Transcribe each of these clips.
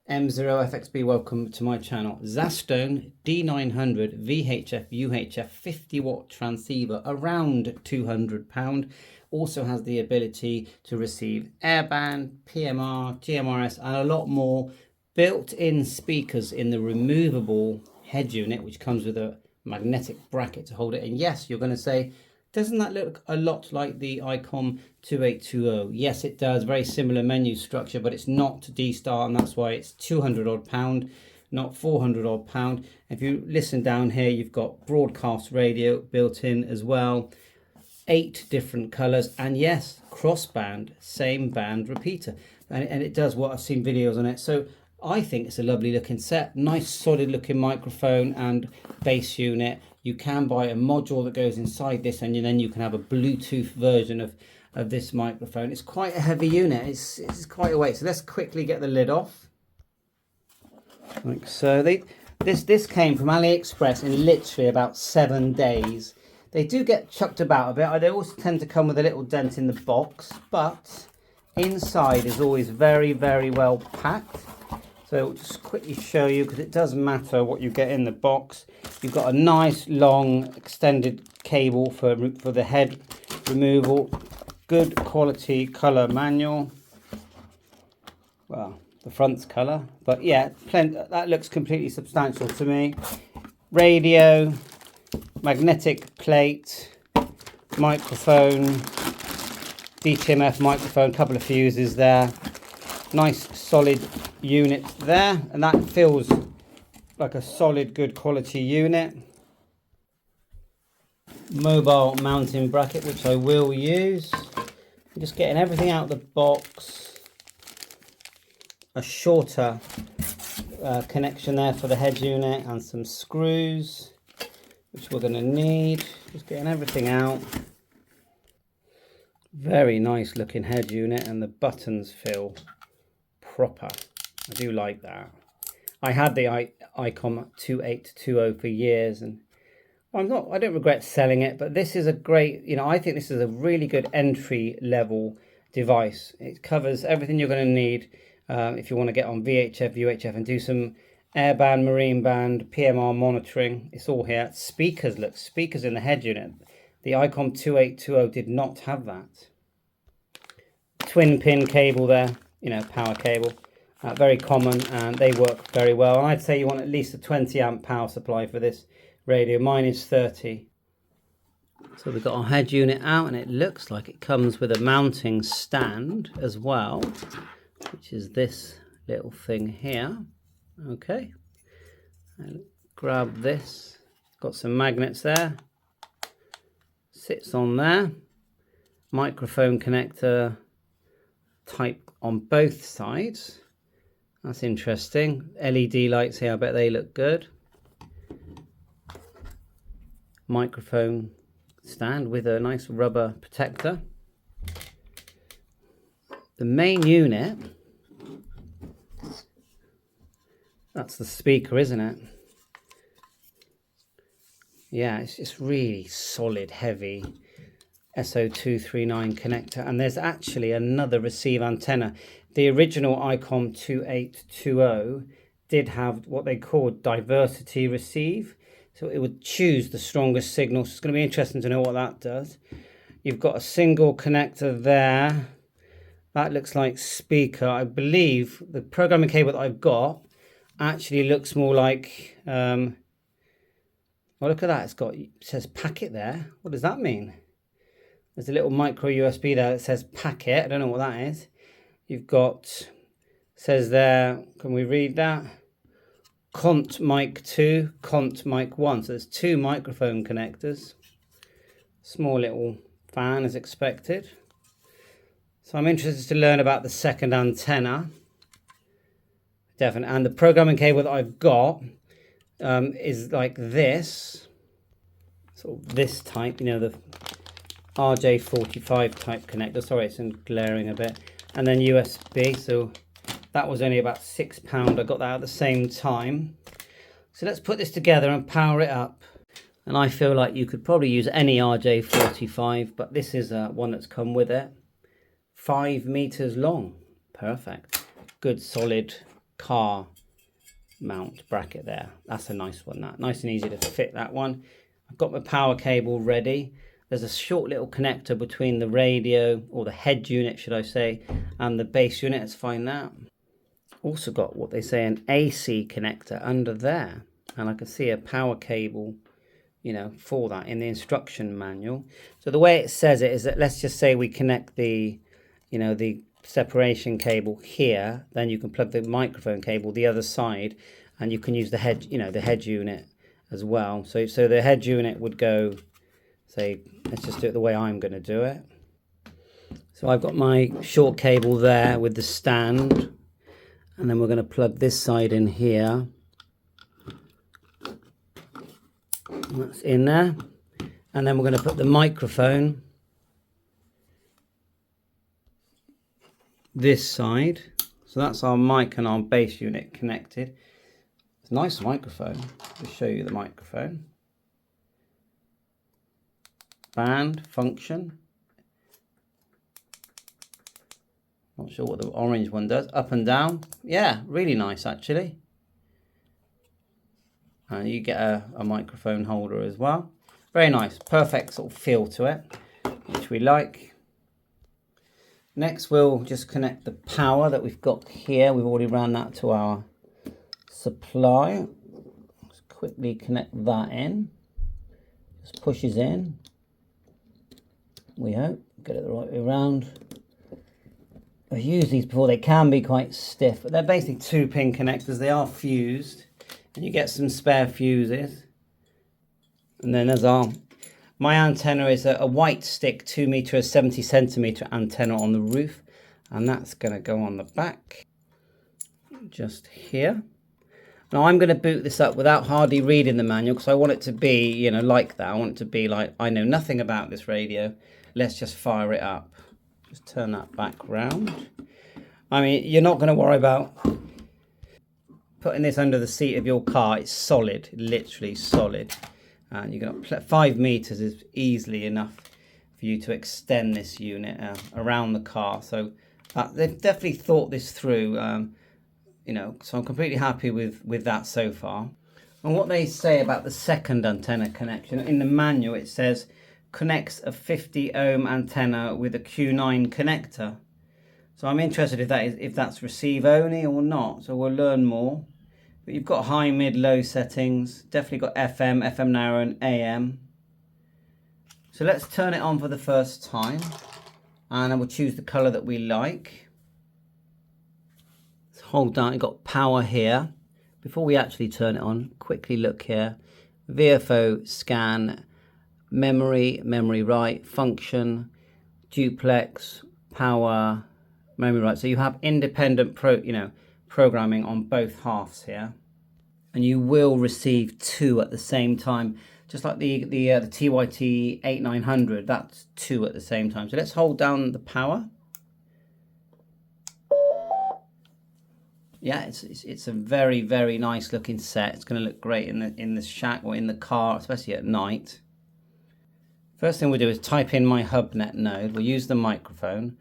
M0FXB, welcome to my channel. Zastone D9000 VHF UHF 50 watt transceiver, around £200. Also has the ability to receive airband, PMR, GMRS and a lot more. Built-in speakers in the removable head unit, which comes with a magnetic bracket to hold it. And yes, you're going to say, doesn't that look a lot like the ICOM 2820? Yes, it does. Very similar menu structure, but it's not D-Star, and that's why it's £200 odd, not £400 odd. If you listen down here, you've got broadcast radio built in as well. 8 different colors, and yes, crossband, same band repeater. And it does what I've seen videos on it. So I think it's a lovely looking set. Nice solid looking microphone and bass unit. You can buy a module that goes inside this, and then you can have a Bluetooth version of this microphone. It's quite a heavy unit. It's quite a weight. So let's quickly get the lid off. Like so. This came from AliExpress in literally about 7 days. They do get chucked about a bit. They also tend to come with a little dent in the box, but inside is always very, very well packed. So just quickly show you, because it does matter what you get in the box. You've got a nice long extended cable for the head removal. Good quality color manual. Well, the front's color, but yeah, that looks completely substantial to me. Radio, magnetic plate, microphone, DTMF microphone, couple of fuses there. Nice solid unit there, and that feels like a solid good quality unit. Mobile mounting bracket, which I will use. I'm just getting everything out of the box. A shorter connection there for the head unit, and some screws which we're going to need. Just getting everything out. Very nice looking head unit, and the buttons feel proper. I do like that. I had the ICOM 2820 for years, and I don't regret selling it, but this is a great, I think this is a really good entry level device. It covers everything you're going to need if you want to get on VHF, UHF and do some airband, marine band, PMR monitoring. It's all here. Speakers, look, speakers in the head unit. The ICOM 2820 did not have that. Twin pin cable there, power cable. Very common, and they work very well. And I'd say you want at least a 20 amp power supply for this radio. Mine is 30. So we've got our head unit out, and it looks like it comes with a mounting stand as well, which is this little thing here. Okay, and grab this. Got some magnets there. Sits on there. Microphone connector type on both sides. That's interesting. LED lights here, I bet they look good. Microphone stand with a nice rubber protector. The main unit, that's the speaker, isn't it? Yeah, it's just really solid, heavy SO239 connector, and there's actually another receive antenna. The original ICOM 2820 did have what they called diversity receive, so it would choose the strongest signal. So it's going to be interesting to know what that does. You've got a single connector there. That looks like speaker. I believe the programming cable that I've got actually looks more like well, look at that, it says packet there. What does that mean? There's a little micro USB there that says packet. I don't know what that is. You've got, says there, can we read that? Cont mic 2, cont mic 1. So there's 2 microphone connectors. Small little fan as expected. So I'm interested to learn about the second antenna. Definitely. And the programming cable that I've got is like this. Sort of this type, the RJ45 type connector. Sorry, it's glaring a bit. And then USB. So that was only about £6. I got that at the same time. So let's put this together and power it up. And I feel like you could probably use any RJ45, but this is one that's come with it. 5 meters long. Perfect. Good solid car mount bracket there. That's a nice one, that. Nice and easy to fit, that one. I've got my power cable ready. There's a short little connector between the radio, or the head unit should I say, and the base unit. Let's find that. Also got what they say an AC connector under there, and I can see a power cable, you know, for that in the instruction manual. So the way it says it is that, let's just say we connect the, you know, the separation cable here, then you can plug the microphone cable the other side, and you can use the head, you know, the head unit as well. So the head unit would go, say, let's just do it the way I'm going to do it. So I've got my short cable there with the stand, and then we're going to plug this side in here. That's in there, and then we're going to put the microphone this side. So that's our mic and our bass unit connected. It's a nice microphone. I'll show you the microphone. Band function. Not sure what the orange one does. Up and down. Yeah, really nice actually. And you get a microphone holder as well. Very nice. Perfect sort of feel to it, which we like. Next, we'll just connect the power that we've got here. We've already ran that to our supply. Let's quickly connect that in. Just pushes in. We hope. Get it the right way around. I've used these before. They can be quite stiff, but they're basically 2-pin connectors. They are fused, and you get some spare fuses. And then there's my antenna is a white stick 2 meter 70 centimeter antenna on the roof, and that's going to go on the back just here. Now I'm going to boot this up without hardly reading the manual, because I want it to be, you know, like that. I want it to be like, I know nothing about this radio, let's just fire it up. Just turn that back round. I mean, you're not going to worry about putting this under the seat of your car. It's solid, literally solid. And you're going to 5 meters is easily enough for you to extend this unit around the car. So they've definitely thought this through, you know, so I'm completely happy with that so far. And what they say about the second antenna connection, in the manual it says connects a 50 ohm antenna with a Q9 connector. So I'm interested if that's receive only or not, so we'll learn more. But you've got high, mid, low settings. Definitely got FM, FM narrow, and AM. So let's turn it on for the first time. And I will choose the colour that we like. Let's hold down, you've got power here. Before we actually turn it on, quickly look here. VFO scan, memory, memory right, function, duplex, power, memory right. So you have independent programming on both halves here, and you will receive 2 at the same time, just like the TYT 8900. That's 2 at the same time. So let's hold down the power. Yeah, it's a very, very nice looking set. It's going to look great in the shack or in the car, especially at night. First thing we'll do is type in my HubNet node. We'll use the microphone.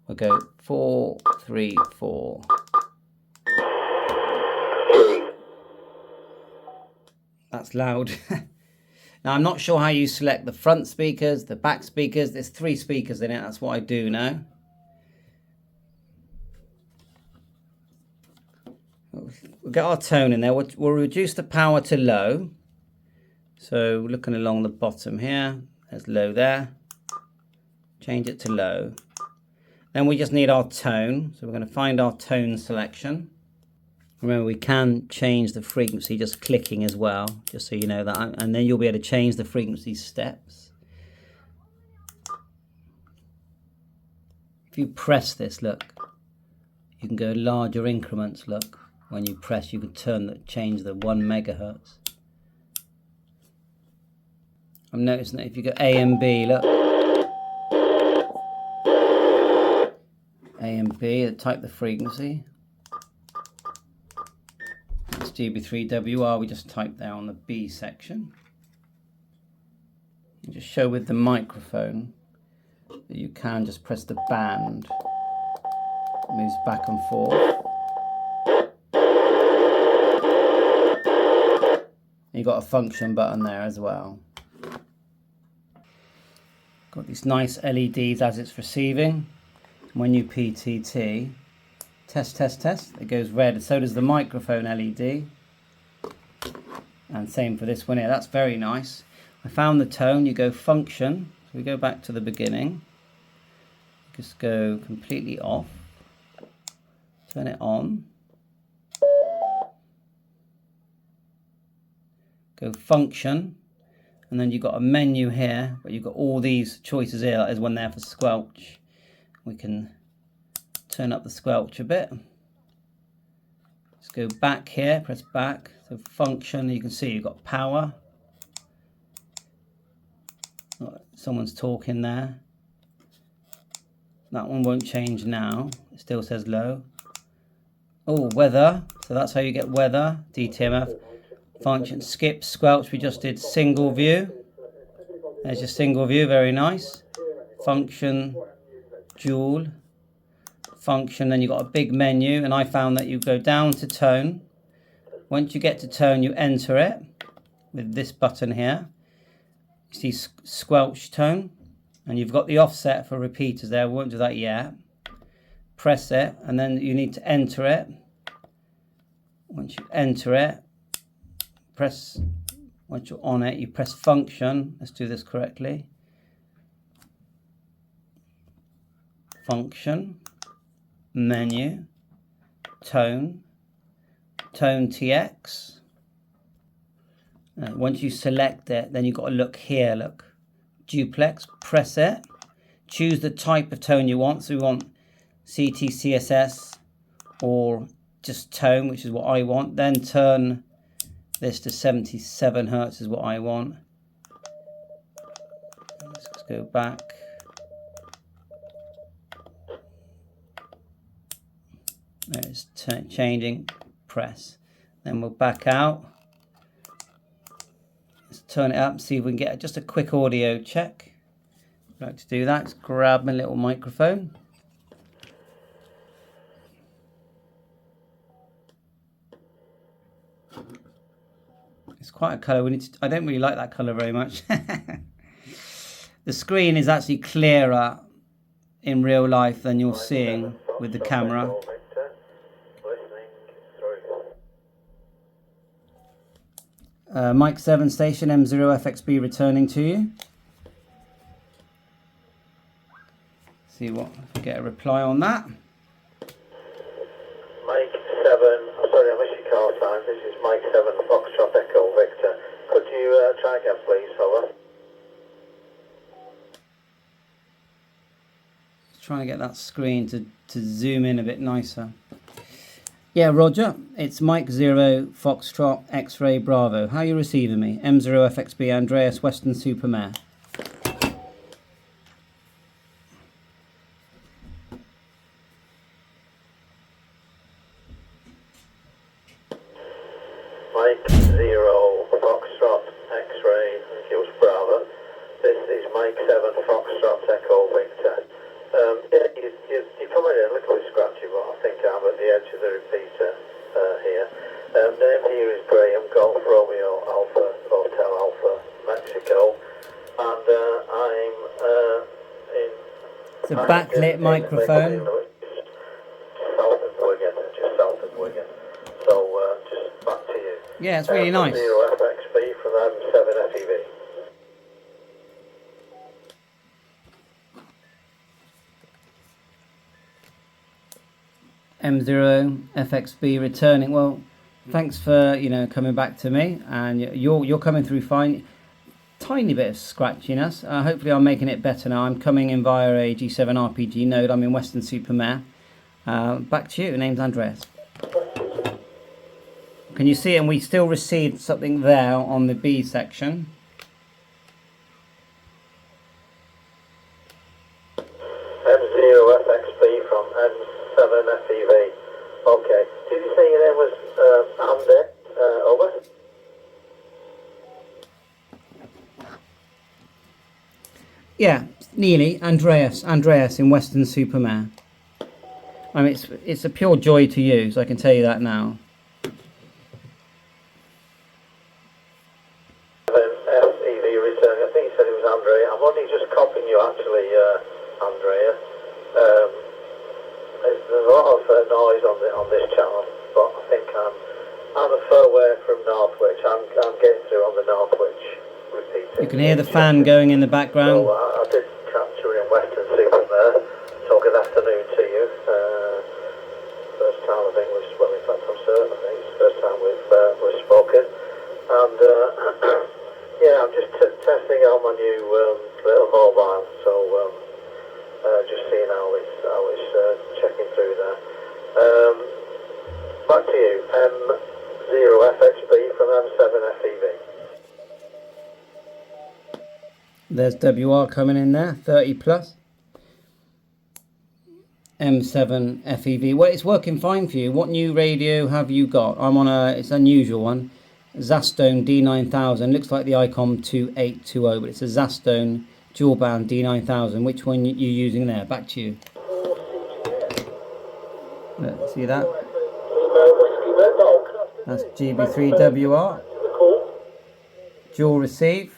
We'll go 434. That's loud. Now I'm not sure how you select the front speakers, the back speakers. There's 3 speakers in it. That's what I do know. We'll get our tone in there. We'll reduce the power to low. So looking along the bottom here, there's low there. Change it to low. Then we just need our tone. So we're going to find our tone selection. Remember, we can change the frequency just clicking as well, just so you know that. And then you'll be able to change the frequency steps. If you press this, look, you can go larger increments, look. When you press, you can change the 1 megahertz. I'm noticing that if you go A and B, look. A and B, type the frequency. It's GB3WR, we just type there on the B section. You just show with the microphone that you can just press the band. It moves back and forth. you've got a function button there as well. Got these nice LEDs as it's receiving. When you PTT, test, it goes red. So does the microphone LED. And same for this one here. That's very nice. I found the tone. You go function. So we go back to the beginning. Just go completely off. Turn it on. Go function. And then you've got a menu here, but you've got all these choices here. There's one there for squelch. We can turn up the squelch a bit. Let's go back here, press back. So function, you can see you've got power. Someone's talking there. That one won't change now. It still says low. Oh, weather. So that's how you get weather. DTMF. Function, skip, squelch. We just did single view. There's your single view, very nice. Function, dual. Function, then you've got a big menu, and I found that you go down to tone. Once you get to tone, you enter it with this button here. You see squelch tone, and you've got the offset for repeaters there. We won't do that yet. Press it, and then you need to enter it. Once you enter it, press, once you're on it, you press function. Let's do this correctly. Function, menu, tone, tone TX. Once you select it, then you've got to look here, look. Duplex, press it. Choose the type of tone you want. So we want CT, CSS, or just tone, which is what I want. Then turn this to 77 Hertz is what I want. Let's just go back. There it's changing, press. Then we'll back out. Let's turn it up, see if we can get just a quick audio check. I'd like to do that. Let's grab my little microphone. It's quite a colour. I don't really like that colour very much. The screen is actually clearer in real life than you're seeing with the camera. Mic 7 station, M0FXB returning to you. See what, if we get a reply on that. Mic 7, sorry I missed your call time. This is Mic 7 Foxtrot Echo Victor. Could you try again please, over? Trying to get that screen to zoom in a bit nicer. Yeah, Roger, it's Mike 0 Foxtrot X-Ray Bravo. How are you receiving me? M0FXB Andreas Western Supermare. Mike 0 Foxtrot X-Ray, I think it was Bravo. This is Mike 7 Foxtrot Echo Victor. Yeah, you're coming in a little bit scratchy, but I think I'm at the edge of the repeater here. Name here is Graham, Golf Romeo Alpha, Hotel Alpha, Mexico. And I'm in... It's a backlit microphone. South of Wigan, just south of Wigan. So just back to you. Yeah, it's really nice. 0FXB from M7 FEV. M0FXB returning. Well, thanks for coming back to me, and you're coming through fine. Tiny bit of scratchiness. Hopefully I'm making it better now. I'm coming in via a G7 RPG node. I'm in Western Supermare. Back to you. Your name's Andreas. Can you see? And we still received something there on the B section. M0FXB from M7 FEV. Okay. Did you say your name was Andy? Over? Yeah, nearly. Andreas in Western Supermare. I mean, it's a pure joy to use, I can tell you that now. you actually, Andrea. There's a lot of noise on this channel, but I think I'm a fair way from Northwich. I'm getting through on the Northwich repeating. You can hear the fan going in the background. So I did catch you in Western Super there. So good afternoon to you. First time I think well in fact I'm certain I think it's the first time we've spoken. And yeah, I'm just testing out my new little mobile. So just seeing how it's checking through there. Back to you. M0FXB from M7FEV. There's WR coming in there, 30 plus. M7 FEV. Well, it's working fine for you. What new radio have you got? I'm on it's an unusual one. Zastone D9000. Looks like the ICOM 2820, but it's a Zastone dual band D9000. Which one you using there? Back to you. Look, see that? That's GB3WR. Dual receive.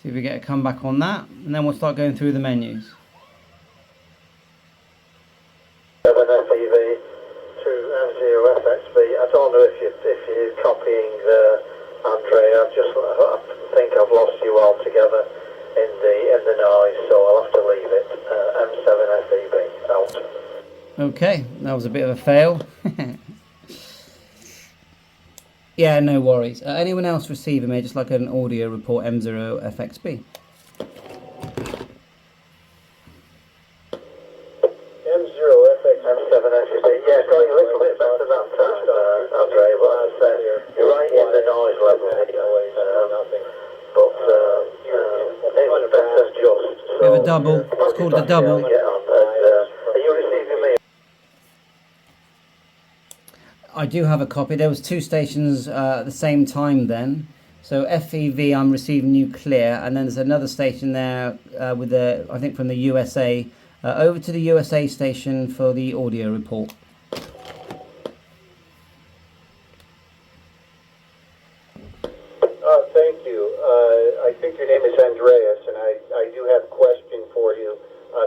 See if we get a comeback on that, and then we'll start going through the menus. 7FEV to M0FXB. I don't know if you're copying Andrea. I think I've lost you altogether in the noise, so I'll have to leave it. M7FEB out. Okay, that was a bit of a fail. Yeah, no worries. Anyone else receiving me, just like an audio report, M0FXB? M0FX, M7FXB. Yeah, it's going a little bit better that time, Andre, but as I said, you're right in the noise level here. But it's better just. We have a double. It's called the double. Are you receiving me? I do have a copy. There was two stations at the same time then. So FEV, I'm receiving you clear, and then there's another station there with I think from the USA. Over to the USA station for the audio report. Thank you. I think your name is Andreas, and I do have a question for you.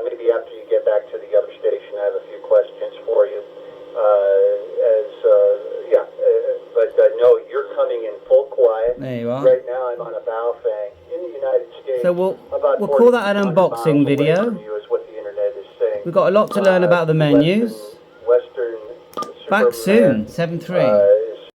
Maybe after you get back to the other station, I have a few questions for you. But no, you're coming in full quiet. There you are. Right now, I'm on a Baofeng in the United States. So we'll call that an unboxing video. We've got a lot to learn about the menus. Western Back soon, 7.3.